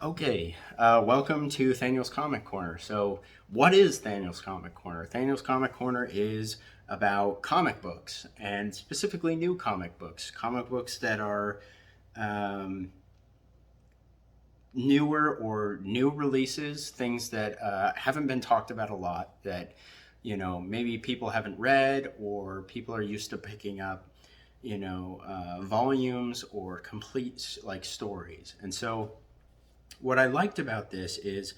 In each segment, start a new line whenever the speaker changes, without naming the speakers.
Okay, welcome to Thaniel's Comic Corner. So, what is Thaniel's Comic Corner? Thaniel's Comic Corner is about comic books, and specifically new comic books that are um, newer or new releases, things that haven't been talked about a lot, that maybe people haven't read, or people are used to picking up volumes or complete like stories. And so what I liked about this is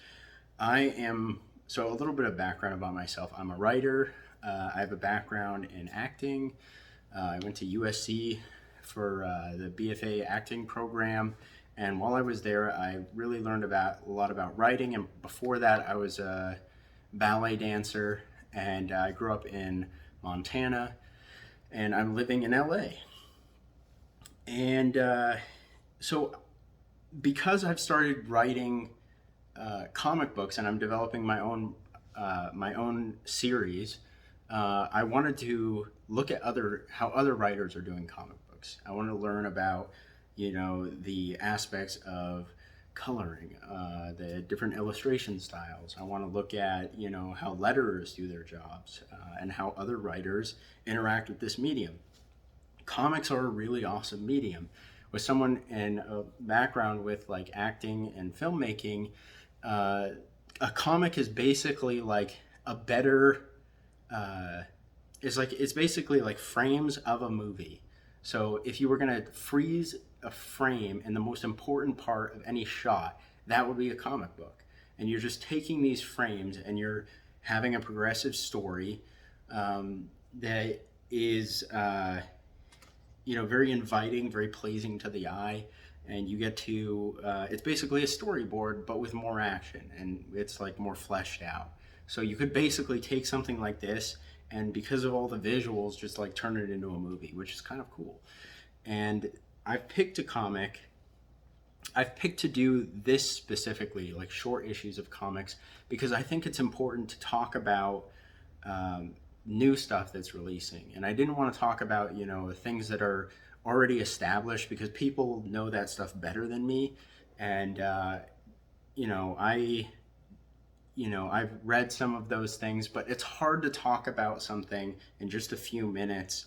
I am so a little bit of background about myself. I'm a writer. I have a background in acting. I went to USC for the BFA acting program, and while I was there, I really learned about a lot about writing. And before that, I was a ballet dancer, and I grew up in Montana, and I'm living in LA. And so, because I've started writing comic books and I'm developing my own series, I wanted to look at other how other writers are doing comic books. I want to learn about the aspects of coloring, the different illustration styles. I want to look at how letterers do their jobs and how other writers interact with this medium. Comics are a really awesome medium. With someone in a background with like acting and filmmaking, uh, a comic is basically like a better uh, it's basically like frames of a movie. So if you were gonna freeze a frame in the most important part of any shot, that would be a comic book. And you're just taking these frames and you're having a progressive story that is very inviting, very pleasing to the eye, and you get to it's basically a storyboard but with more action, and it's like more fleshed out. So you could basically take something like this, and because of all the visuals, just like turn it into a movie, which is kind of cool. And I've picked a comic. I've picked to do this specifically, like short issues of comics, because I think it's important to talk about um, new stuff that's releasing. And I didn't want to talk about, things that are already established because people know that stuff better than me. And, you know, I, I've read some of those things, but it's hard to talk about something in just a few minutes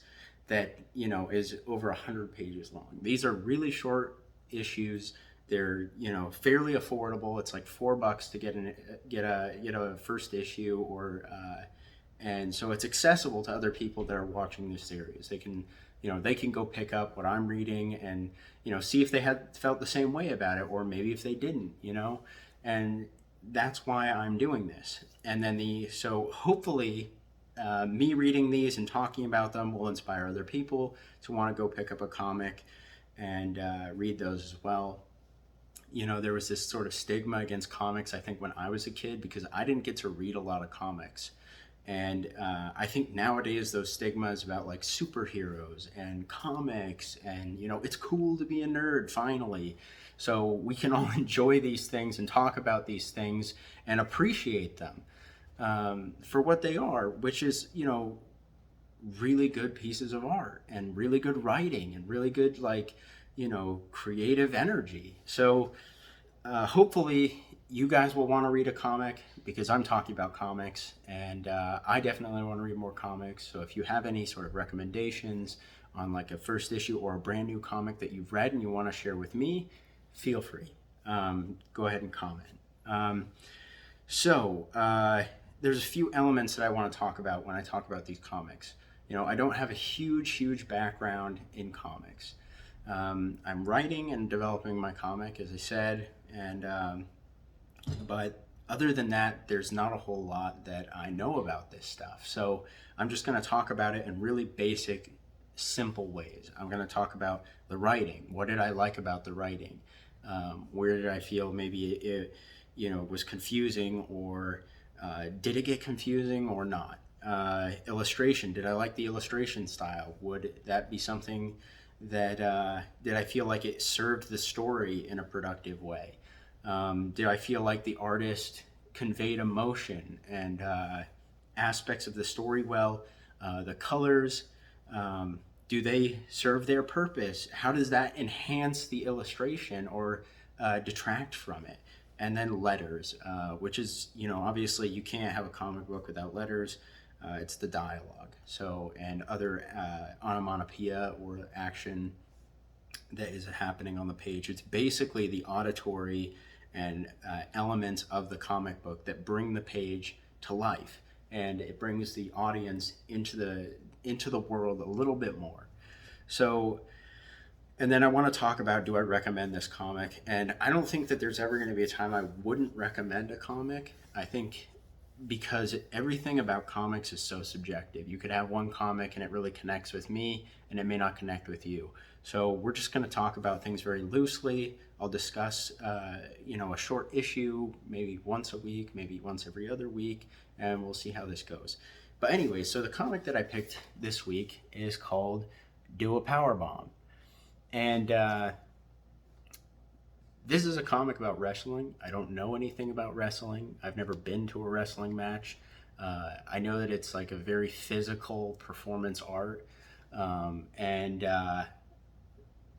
that, is over 100 pages long. These are really short issues. They're, fairly affordable. It's like $4 to get a first issue, or and so it's accessible to other people that are watching this series. They can go pick up what I'm reading and see if they had felt the same way about it, or maybe if they didn't. And that's why I'm doing this. And then so hopefully me reading these and talking about them will inspire other people to want to go pick up a comic and read those as well. There was this sort of stigma against comics, I think, when I was a kid, because I didn't get to read a lot of comics. And I think nowadays those stigmas about like superheroes and comics, and it's cool to be a nerd finally. So we can all enjoy these things and talk about these things and appreciate them for what they are, which is really good pieces of art and really good writing and really good like creative energy. So hopefully you guys will want to read a comic, because I'm talking about comics, and I definitely want to read more comics. So if you have any sort of recommendations on like a first issue or a brand new comic that you've read and you want to share with me, feel free. Go ahead and comment. Um, so there's a few elements that I want to talk about when I talk about these comics. I don't have a huge background in comics. I'm writing and developing my comic, as I said, and but other than that, there's not a whole lot that I know about this stuff. So I'm just going to talk about it in really basic, simple ways. I'm going to talk about the writing. What did I like about the writing? Where did I feel maybe it, was confusing, or did it get confusing or not? Illustration. Did I like the illustration style? Would that be something that did I feel like it served the story in a productive way? Did I feel like the artist conveyed emotion and aspects of the story well? The colors, do they serve their purpose? How does that enhance the illustration, or detract from it. And then letters, which is, obviously you can't have a comic book without letters. It's the dialogue. So, and other onomatopoeia or action that is happening on the page. It's basically the auditory and elements of the comic book that bring the page to life, and it brings the audience into the world a little bit more. So, and then I want to talk about, do I recommend this comic? And I don't think that there's ever going to be a time I wouldn't recommend a comic. I think because everything about comics is so subjective. You could have one comic and it really connects with me, and it may not connect with you. So we're just going to talk about things very loosely. I'll discuss, a short issue, maybe once a week, maybe once every other week, and we'll see how this goes. But anyway, so the comic that I picked this week is called Do a Powerbomb. And this is a comic about wrestling. I don't know anything about wrestling. I've never been to a wrestling match. I know that it's like a very physical performance art. And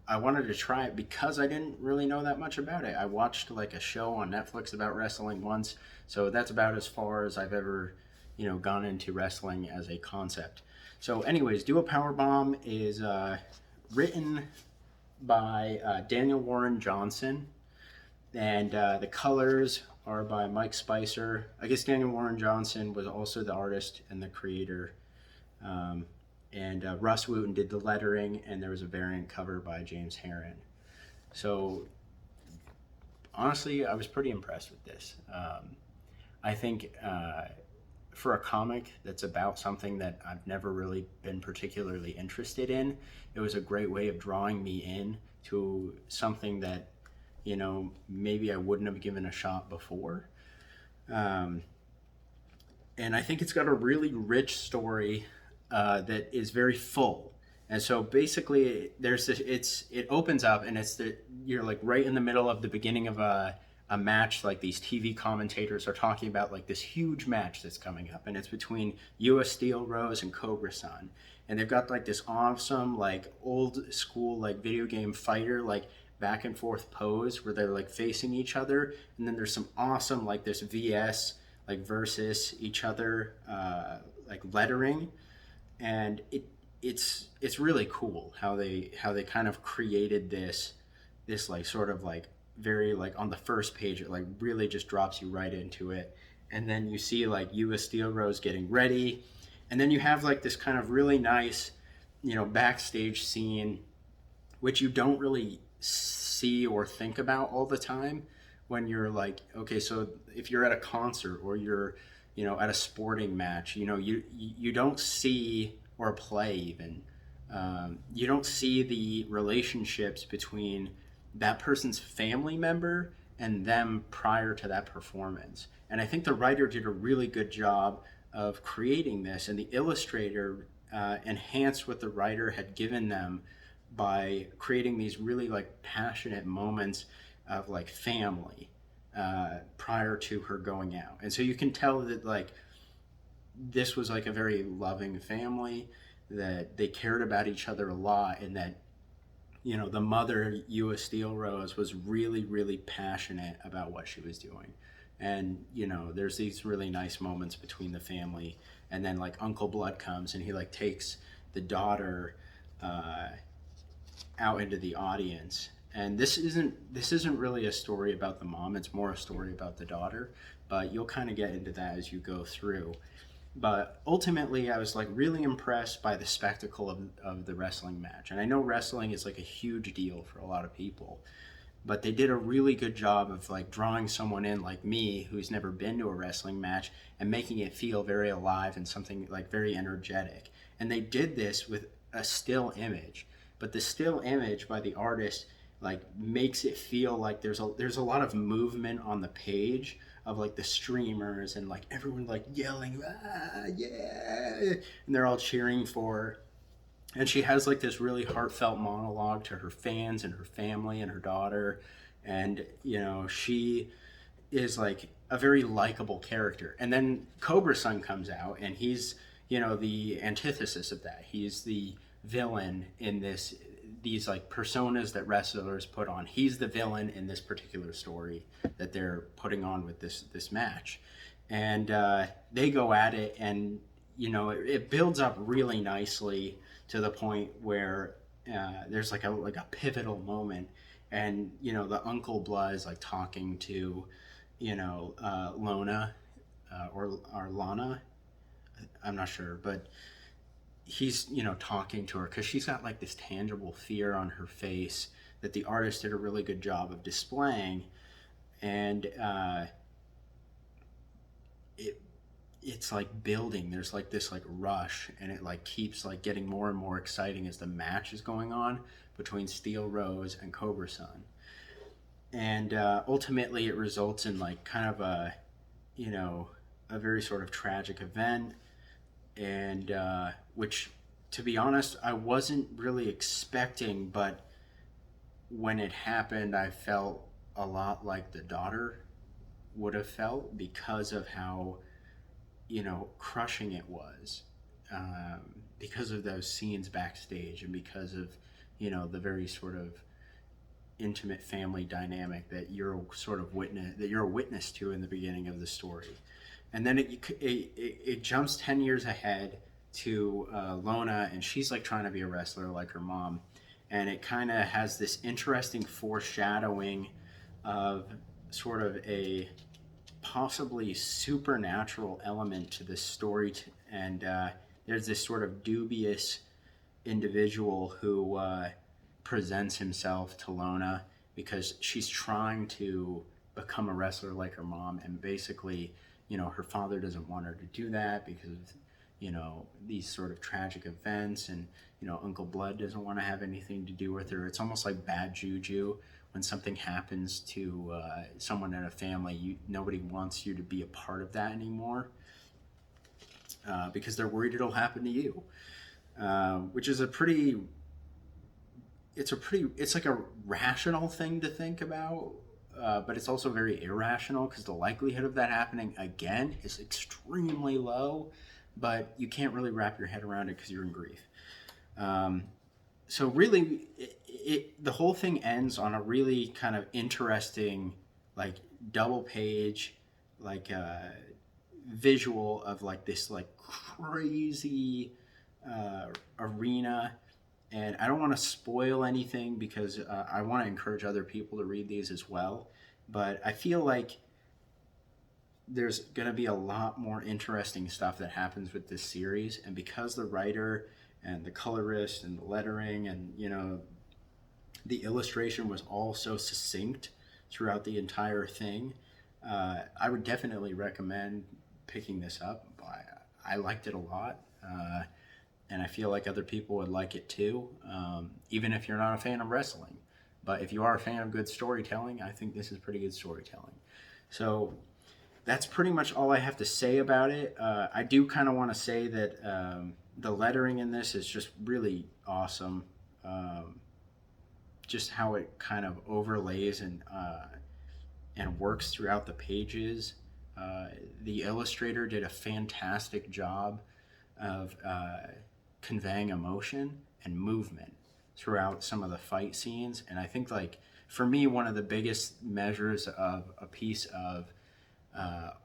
I wanted to try it because I didn't really know that much about it. I watched like a show on Netflix about wrestling once. So that's about as far as I've ever, gone into wrestling as a concept. So anyways, Do a Powerbomb is written by Daniel Warren Johnson, and the colors are by Mike Spicer. I guess Daniel Warren Johnson was also the artist and the creator, and Rus Wooton did the lettering, and there was a variant cover by James Herron. So honestly, I was pretty impressed with this. I think for a comic that's about something that I've never really been particularly interested in, it was a great way of drawing me in to something that, maybe I wouldn't have given a shot before. And I think it's got a really rich story that is very full. And so basically there's this, it opens up and you're like right in the middle of the beginning of a match. Like these TV commentators are talking about like this huge match that's coming up, and it's between US Steel Rose and Cobra Sun, and they've got like this awesome like old school like video game fighter like back and forth pose where they're like facing each other, and then there's some awesome like this VS like versus each other like lettering, and it's really cool how they kind of created this like sort of like very like on the first page, it like really just drops you right into it. And then you see like US Steel Rose getting ready, and then you have like this kind of really nice backstage scene which you don't really see or think about all the time when you're like, okay, so if you're at a concert or you're at a sporting match, you don't see, or a play even, you don't see the relationships between that person's family member and them prior to that performance. And I think the writer did a really good job of creating this, and the illustrator enhanced what the writer had given them by creating these really like passionate moments of like family prior to her going out. And so you can tell that like this was like a very loving family, that they cared about each other a lot, and that the mother, US Steel Rose, was really, really passionate about what she was doing. And, there's these really nice moments between the family. And then like Uncle Blood comes and he like takes the daughter out into the audience. And this isn't really a story about the mom. It's more a story about the daughter, but you'll kind of get into that as you go through. But ultimately, I was like really impressed by the spectacle of the wrestling match. And I know wrestling is like a huge deal for a lot of people, but they did a really good job of like drawing someone in like me who's never been to a wrestling match and making it feel very alive and something like very energetic. And they did this with a still image, but the still image by the artist like makes it feel like there's a lot of movement on the page of like the streamers and like everyone like yelling, ah, yeah, and they're all cheering for her. And she has like this really heartfelt monologue to her fans and her family and her daughter. And she is like a very likable character. And then Cobra Sun comes out, and he's the antithesis of that. He's the villain in this these like personas that wrestlers put on. He's the villain in this particular story that they're putting on with this match, and they go at it, and it builds up really nicely to the point where there's like a pivotal moment, and the Uncle Blood is like talking to Lona or Lana, I'm not sure, but he's talking to her because she's got like this tangible fear on her face that the artist did a really good job of displaying, and it's like building. There's like this like rush, and it like keeps like getting more and more exciting as the match is going on between Steel Rose and Cobra Sun, and ultimately it results in like kind of a very sort of tragic event, and which, to be honest, I wasn't really expecting, but when it happened, I felt a lot like the daughter would have felt because of how crushing it was, because of those scenes backstage, and because of the very sort of intimate family dynamic that you're a witness to in the beginning of the story. And then it jumps 10 years ahead to Lona, and she's like trying to be a wrestler like her mom, and it kind of has this interesting foreshadowing of sort of a possibly supernatural element to this story, and there's this sort of dubious individual who presents himself to Lona because she's trying to become a wrestler like her mom, and basically her father doesn't want her to do that because of these sort of tragic events, and Uncle Blood doesn't want to have anything to do with her. It's almost like bad juju when something happens to someone in a family. Nobody wants you to be a part of that anymore because they're worried it'll happen to you, which is it's like a rational thing to think about, but it's also very irrational because the likelihood of that happening again is extremely low, but you can't really wrap your head around it because you're in grief. So really, the whole thing ends on a really kind of interesting, like double page, like visual of like this like crazy arena. And I don't want to spoil anything because I want to encourage other people to read these as well. But I feel like there's going to be a lot more interesting stuff that happens with this series. And because the writer and the colorist and the lettering and, the illustration was all so succinct throughout the entire thing, I would definitely recommend picking this up. I liked it a lot. And I feel like other people would like it too, even if you're not a fan of wrestling. But if you are a fan of good storytelling, I think this is pretty good storytelling. So that's pretty much all I have to say about it. I do kind of want to say that the lettering in this is just really awesome. Just how it kind of overlays and works throughout the pages. The illustrator did a fantastic job of conveying emotion and movement throughout some of the fight scenes. And I think, like, for me, one of the biggest measures of a piece of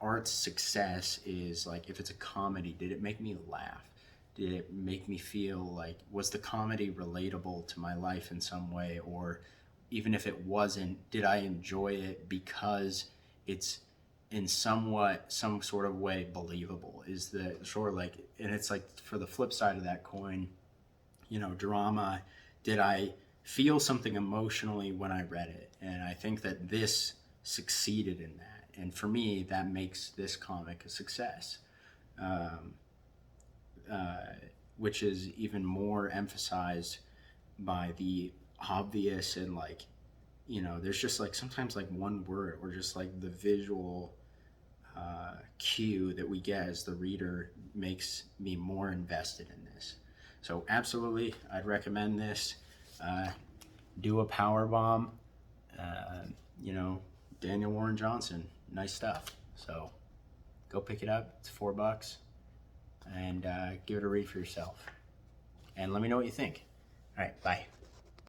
art's success is, like, if it's a comedy, did it make me laugh? Did it make me feel like, was the comedy relatable to my life in some way? Or even if it wasn't, did I enjoy it because it's in some sort of way believable? Is the sort of like, and it's like, for the flip side of that coin, drama, did I feel something emotionally when I read it? And I think that this succeeded in that, and for me that makes this comic a success, which is even more emphasized by the obvious, and like, there's just like sometimes like one word or just like the visual cue that we get as the reader makes me more invested in this. So absolutely, I'd recommend this. Do a power bomb. Daniel Warren Johnson, nice stuff. So go pick it up. It's $4, and give it a read for yourself. And let me know what you think. All right, bye.